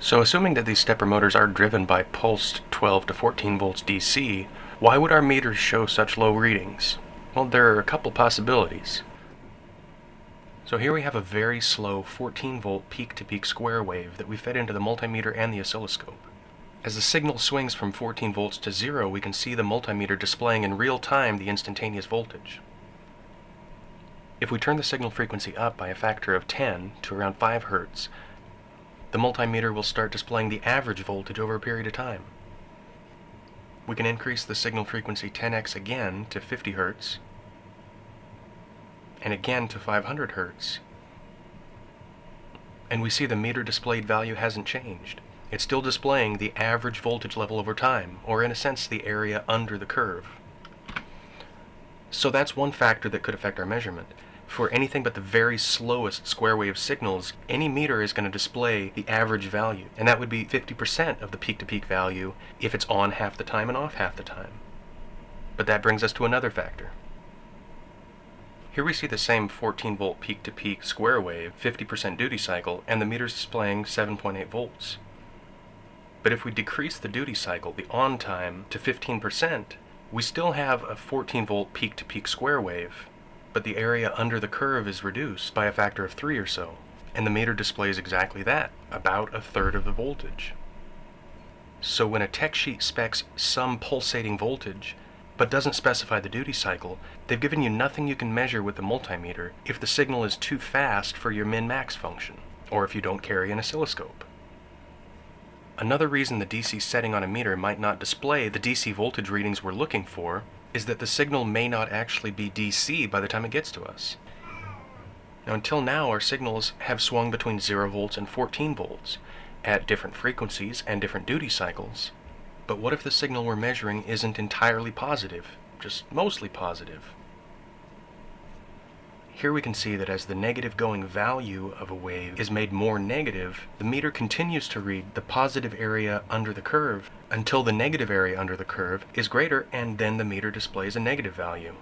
So assuming that these stepper motors are driven by pulsed 12 to 14 volts DC, why would our meters show such low readings? Well, there are a couple possibilities. So here we have a very slow 14 volt peak-to-peak square wave that we fed into the multimeter and the oscilloscope. As the signal swings from 14 volts to 0, we can see the multimeter displaying in real time the instantaneous voltage. If we turn the signal frequency up by a factor of 10 to around 5 Hz, the multimeter will start displaying the average voltage over a period of time. We can increase the signal frequency 10x again to 50 Hz, and again to 500 Hz. And we see the meter displayed value hasn't changed. It's still displaying the average voltage level over time, or in a sense the area under the curve. So that's one factor that could affect our measurement. For anything but the very slowest square wave signals, any meter is going to display the average value, and that would be 50% of the peak-to-peak value if it's on half the time and off half the time. But that brings us to another factor. Here we see the same 14 volt peak-to-peak square wave, 50% duty cycle, and the meter's displaying 7.8 volts. But if we decrease the duty cycle, the on time, to 15%, we still have a 14 volt peak-to-peak square wave, but the area under the curve is reduced by a factor of 3 or so, and the meter displays exactly that, about a third of the voltage. So when a tech sheet specs some pulsating voltage, but doesn't specify the duty cycle, they've given you nothing you can measure with the multimeter if the signal is too fast for your min-max function, or if you don't carry an oscilloscope. Another reason the DC setting on a meter might not display the DC voltage readings we're looking for is that the signal may not actually be DC by the time it gets to us. Now, until now, our signals have swung between 0 volts and 14 volts at different frequencies and different duty cycles. But what if the signal we're measuring isn't entirely positive, just mostly positive? Here we can see that as the negative going value of a wave is made more negative, the meter continues to read the positive area under the curve until the negative area under the curve is greater, and then the meter displays a negative value.